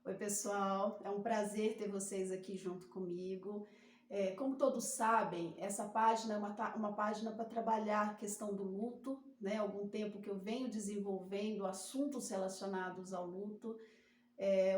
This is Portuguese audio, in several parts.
Oi, pessoal, é um prazer ter vocês aqui junto comigo. Como todos sabem, essa página é uma página para trabalhar a questão do luto, né? Algum tempo que eu venho desenvolvendo assuntos relacionados ao luto.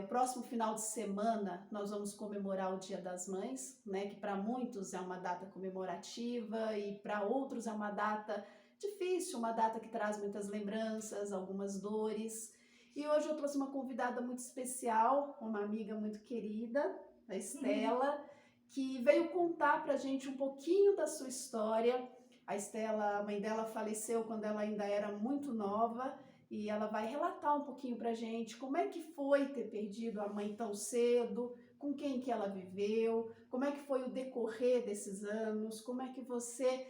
O próximo final de semana nós vamos comemorar o Dia das Mães, né? Que para muitos é uma data comemorativa e para outros é uma data difícil, uma data que traz muitas lembranças, algumas dores. E hoje eu trouxe uma convidada muito especial, uma amiga muito querida, a Estela, que veio contar pra gente um pouquinho da sua história. A Estela, a mãe dela faleceu quando ela ainda era muito nova e ela vai relatar um pouquinho pra gente como é que foi ter perdido a mãe tão cedo, com quem que ela viveu, como é que foi o decorrer desses anos, como é que você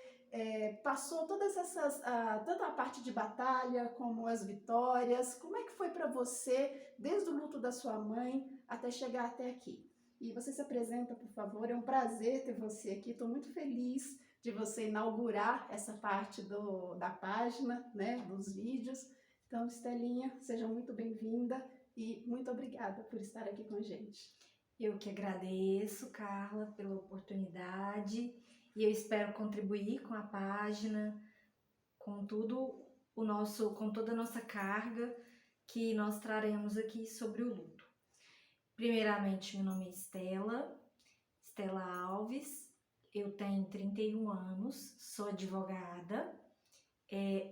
passou todas essas, tanto a parte de batalha como as vitórias. Como é que foi para você, desde o luto da sua mãe até chegar até aqui? E você se apresenta, por favor, é um prazer ter você aqui, estou muito feliz de você inaugurar essa parte da página, né, dos vídeos. Então, Estelinha, seja muito bem-vinda e muito obrigada por estar aqui com a gente. Eu que agradeço, Carla, pela oportunidade e eu espero contribuir com a página, com com toda a nossa carga que nós traremos aqui sobre o luto. Primeiramente, meu nome é Estela Alves, eu tenho 31 anos, sou advogada.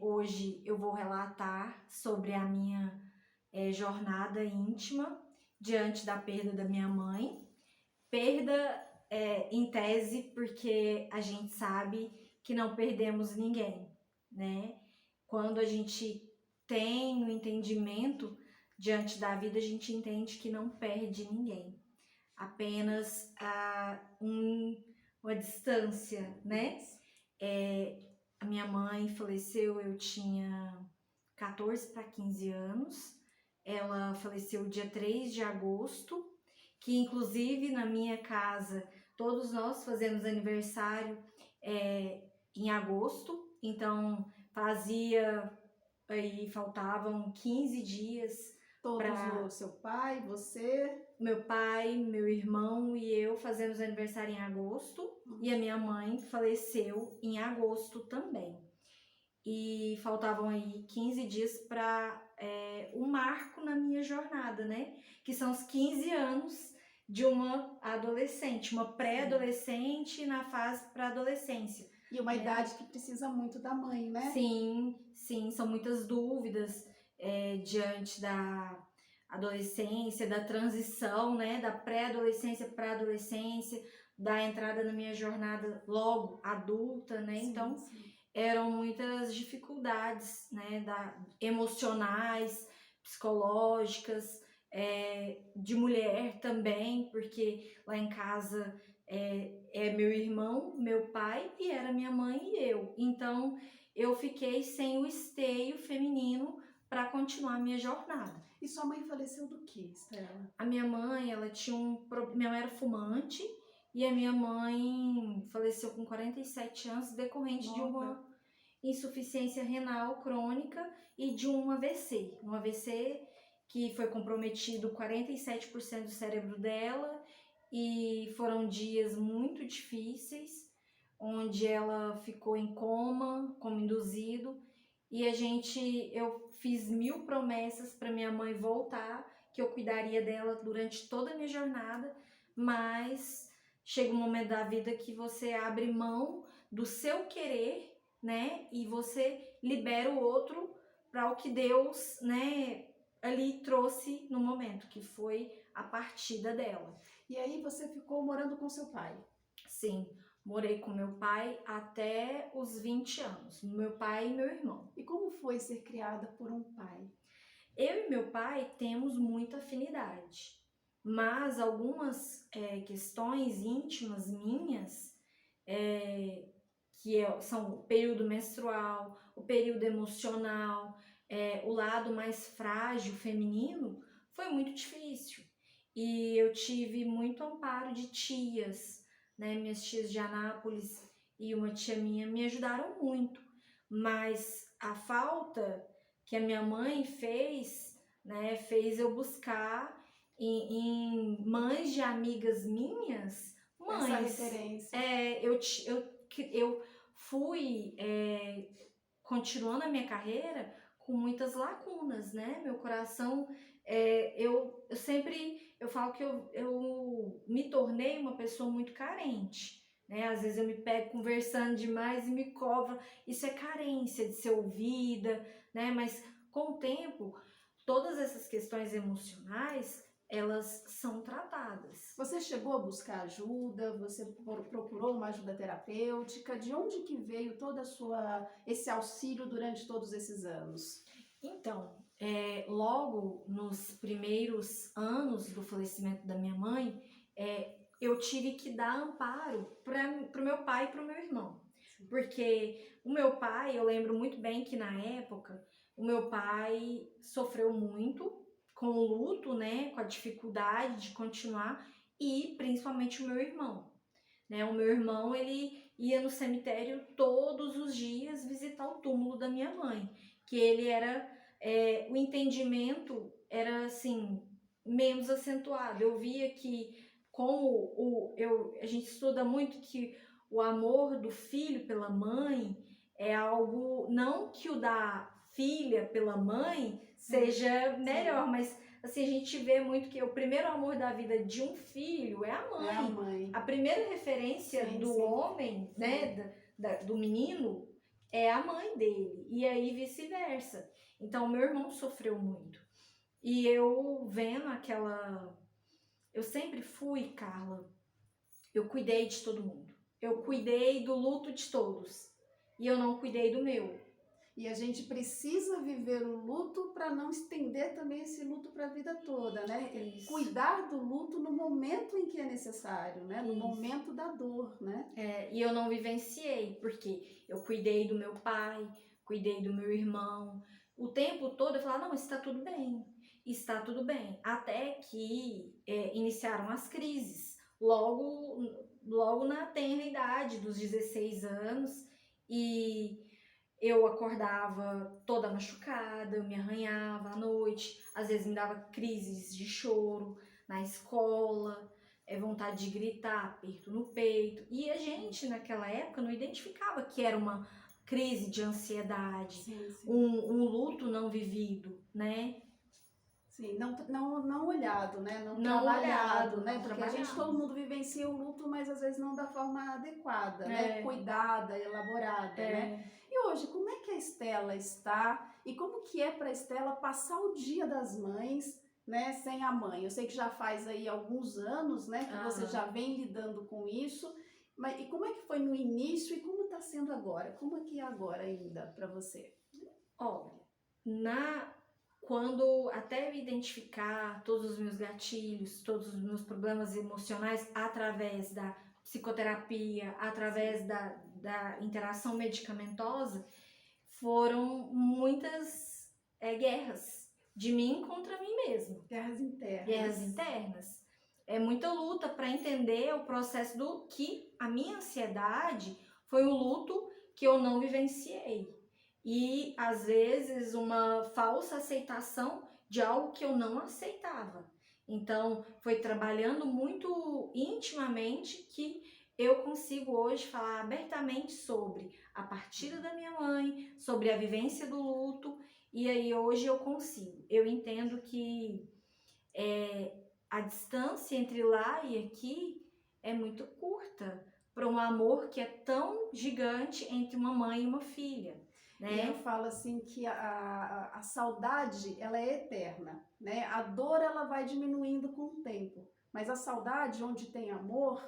Hoje eu vou relatar sobre a minha jornada íntima diante da perda da minha mãe. Perda em tese, porque a gente sabe que não perdemos ninguém, né? Quando a gente tem o entendimento diante da vida, a gente entende que não perde ninguém. Apenas uma distância, né? A minha mãe faleceu, eu tinha 14 para 15 anos. Ela faleceu dia 3 de agosto, que inclusive na minha casa todos nós fazemos aniversário em agosto, então faltavam 15 dias Todos, para o seu pai, você? meu pai, meu irmão e eu fazemos aniversário em agosto, e a minha mãe faleceu em agosto também. E faltavam aí 15 dias para um marco na minha jornada, né? Que são os 15 anos de uma adolescente, uma pré-adolescente na fase para adolescência. E uma idade que precisa muito da mãe, né? Sim, são muitas dúvidas diante da adolescência, da transição, né? Da pré-adolescência para adolescência, da entrada na minha jornada logo adulta, né? Então, eram muitas dificuldades, né, emocionais, psicológicas, de mulher também, porque lá em casa é meu irmão, meu pai e era minha mãe e eu. Então eu fiquei sem o esteio feminino para continuar a minha jornada. E sua mãe faleceu do que, Estela? A minha mãe, minha mãe era fumante e a minha mãe faleceu com 47 anos decorrente de uma insuficiência renal crônica e de um AVC. Um AVC que foi comprometido 47% do cérebro dela, e foram dias muito difíceis, onde ela ficou em coma, como induzido, e eu fiz 1000 promessas para minha mãe voltar, que eu cuidaria dela durante toda a minha jornada, mas chega um momento da vida que você abre mão do seu querer, né? E você libera o outro para o que Deus, né, ali trouxe no momento, que foi a partida dela. E aí você ficou morando com seu pai? Sim, morei com meu pai até os 20 anos, meu pai e meu irmão. E como foi ser criada por um pai? Eu e meu pai temos muita afinidade, mas algumas questões íntimas minhas, são o período menstrual, o período emocional, o lado mais frágil feminino, foi muito difícil. E eu tive muito amparo de tias, né? Minhas tias de Anápolis e uma tia minha me ajudaram muito. Mas a falta que a minha mãe fez, né, fez eu buscar em mães de amigas minhas, Essa mães. referência. Eu fui continuando a minha carreira com muitas lacunas, né? Meu coração, eu sempre, eu falo que eu me tornei uma pessoa muito carente, né? Às vezes eu me pego conversando demais e me cobro. Isso é carência de ser ouvida, né? Mas com o tempo, todas essas questões emocionais, elas são tratadas. Você chegou a buscar ajuda? Você procurou uma ajuda terapêutica? De onde que veio toda esse auxílio durante todos esses anos? Então, logo nos primeiros anos do falecimento da minha mãe, eu tive que dar amparo para o meu pai e para o meu irmão. Porque o meu pai, eu lembro muito bem que na época, o meu pai sofreu muito com o luto, né, com a dificuldade de continuar, e principalmente o meu irmão. Né? O meu irmão, ele ia no cemitério todos os dias visitar o túmulo da minha mãe, que ele era, o entendimento era assim, menos acentuado. Eu via que a gente estuda muito que o amor do filho pela mãe é algo, não que o da filha pela mãe seja melhor, Sim. mas assim, a gente vê muito que o primeiro amor da vida de um filho é a mãe. É a mãe. A primeira referência do homem, né, do menino, é a mãe dele. E aí vice-versa. Então, meu irmão sofreu muito. E eu vendo eu sempre fui, Carla, eu cuidei de todo mundo. Eu cuidei do luto de todos. E eu não cuidei do meu. E a gente precisa viver o luto para não estender também esse luto para a vida toda, né? Isso. Cuidar do luto no momento em que é necessário, né? No Isso. momento da dor, né? E eu não vivenciei, porque eu cuidei do meu pai, cuidei do meu irmão. O tempo todo eu falava, não, está tudo bem, está tudo bem. Até que iniciaram as crises, logo na tenra idade dos 16 anos, e eu acordava toda machucada, eu me arranhava à noite, às vezes me dava crises de choro na escola, vontade de gritar, aperto no peito. E a gente, naquela época, não identificava que era uma crise de ansiedade, Sim. um luto não vivido, né? Sim, não olhado, né? Não trabalhado, né? não Porque trabalhado. a gente, todo mundo vivencia o luto, mas às vezes não da forma adequada, né? Cuidada, elaborada, né? E hoje, como é que a Estela está? E como que é para a Estela passar o Dia das Mães, né? Sem a mãe? Eu sei que já faz aí alguns anos, né? Que você já vem lidando com isso. Mas e como é que foi no início e como está sendo agora? Como é que é agora ainda para você? Olha, quando até eu identificar todos os meus gatilhos, todos os meus problemas emocionais através da psicoterapia, através da interação medicamentosa, foram muitas guerras de mim contra mim mesmo. Guerras internas. Guerras internas. É muita luta para entender o processo do que a minha ansiedade foi um luto que eu não vivenciei. E, às vezes, uma falsa aceitação de algo que eu não aceitava. Então, foi trabalhando muito intimamente que eu consigo hoje falar abertamente sobre a partida da minha mãe, sobre a vivência do luto, e aí hoje eu consigo. Eu entendo que a distância entre lá e aqui é muito curta para um amor que é tão gigante entre uma mãe e uma filha. Né? E eu falo assim que a saudade, ela é eterna, né? A dor, ela vai diminuindo com o tempo, mas a saudade, onde tem amor,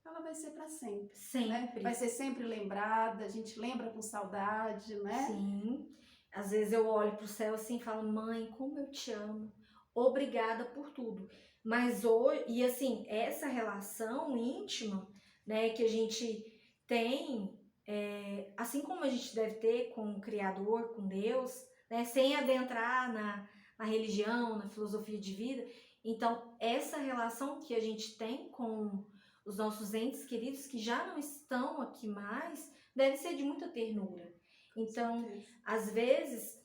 ela vai ser para sempre. Sempre. Né? Vai ser sempre lembrada, a gente lembra com saudade, né? Sim. Às vezes eu olho pro céu assim e falo, mãe, como eu te amo. Obrigada por tudo. Mas hoje, e assim, essa relação íntima, né, que a gente tem, assim como a gente deve ter com o Criador, com Deus, né, sem adentrar na religião, na filosofia de vida. Então, essa relação que a gente tem com os nossos entes queridos que já não estão aqui mais, deve ser de muita ternura. Então, às vezes,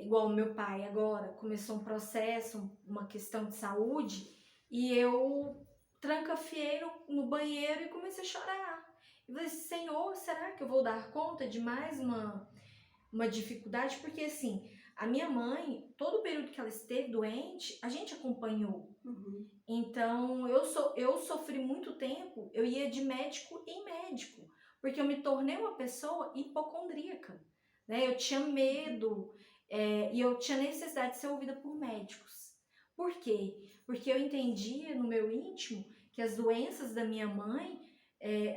igual o meu pai agora, começou um processo, uma questão de saúde, e eu trancafiei no banheiro e comecei a chorar. E falei, Senhor, será que eu vou dar conta de mais uma dificuldade? Porque assim, a minha mãe, todo o período que ela esteve doente, a gente acompanhou. Uhum. Então, eu sofri muito tempo, eu ia de médico em médico, porque eu me tornei uma pessoa hipocondríaca, né? Eu tinha medo, e eu tinha necessidade de ser ouvida por médicos. Por quê? Porque eu entendia no meu íntimo que as doenças da minha mãe,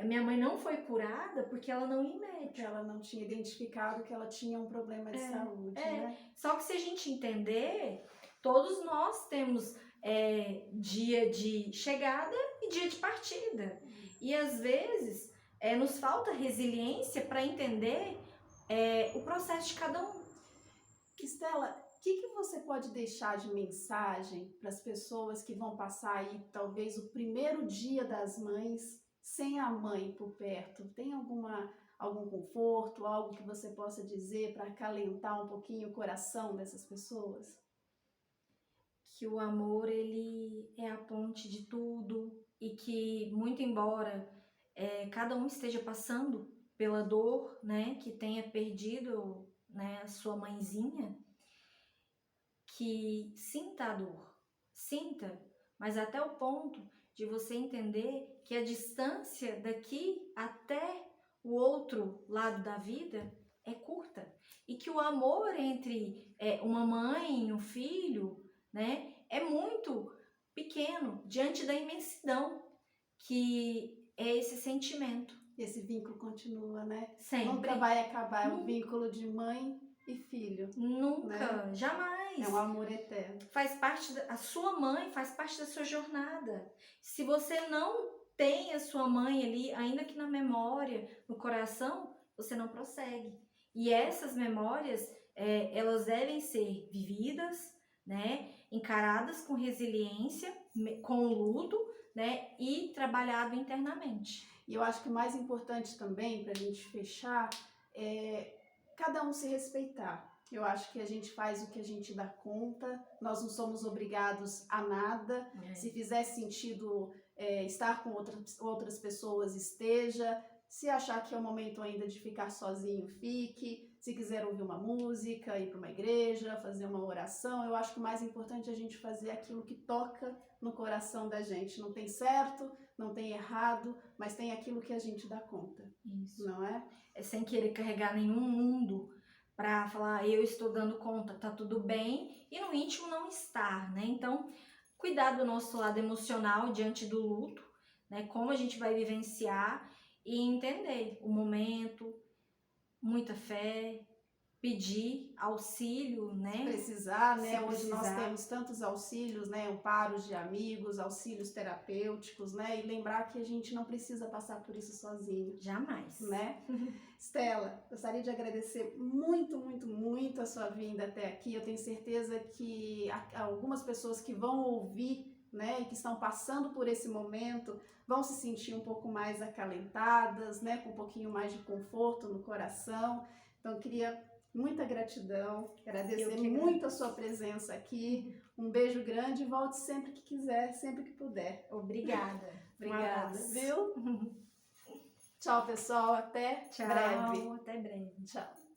a minha mãe não foi curada porque ela não ia em médico. Porque ela não tinha identificado que ela tinha um problema de saúde, né? Só que se a gente entender, todos nós temos dia de chegada e dia de partida. E às vezes nos falta resiliência para entender o processo de cada um. Estela, o que você pode deixar de mensagem para as pessoas que vão passar aí, talvez, o primeiro dia das mães sem a mãe por perto? Tem algum conforto, algo que você possa dizer para acalentar um pouquinho o coração dessas pessoas? Que o amor, ele é a ponte de tudo e que, muito embora cada um esteja passando pela dor, né, que tenha perdido, né, a sua mãezinha, que sinta a dor, sinta, mas até o ponto de você entender que a distância daqui até o outro lado da vida é curta e que o amor entre uma mãe e um filho, né, é muito pequeno diante da imensidão que é esse sentimento. Esse vínculo continua, né? Sempre. Nunca vai acabar, é um vínculo de mãe e filho. Nunca, né? Jamais. É um amor eterno. Faz parte a sua mãe faz parte da sua jornada. Se você não tem a sua mãe ali, ainda que na memória, no coração, você não prossegue. E essas memórias, elas devem ser vividas, né, encaradas com resiliência, com luto, né, e trabalhado internamente. E eu acho que o mais importante também, para a gente fechar, é cada um se respeitar. Eu acho que a gente faz o que a gente dá conta, nós não somos obrigados a nada. Se fizer sentido estar com outras pessoas, esteja. Se achar que é o momento ainda de ficar sozinho, fique. Se quiser ouvir uma música, ir para uma igreja, fazer uma oração, eu acho que o mais importante é a gente fazer aquilo que toca no coração da gente. Não tem certo, não tem errado, mas tem aquilo que a gente dá conta. Isso. Não é? É sem querer carregar nenhum mundo para falar, eu estou dando conta, tá tudo bem, e no íntimo não estar, né? Então, cuidar do nosso lado emocional diante do luto, né? Como a gente vai vivenciar e entender o momento, muita fé, pedir auxílio, né? Se precisar, né? Se Hoje precisar. nós temos tantos auxílios, né? Amparos de amigos, auxílios terapêuticos, né? E lembrar que a gente não precisa passar por isso sozinho. Jamais. Né? Estela, gostaria de agradecer muito, muito, muito a sua vinda até aqui. Eu tenho certeza que algumas pessoas que vão ouvir, né, e que estão passando por esse momento, vão se sentir um pouco mais acalentadas, né, com um pouquinho mais de conforto no coração. Então, eu queria muita gratidão, agradecer muito a sua presença aqui. Um beijo grande e volte sempre que quiser, sempre que puder. Obrigada. Obrigada, viu? Tchau, pessoal. Até breve. Até breve. Tchau.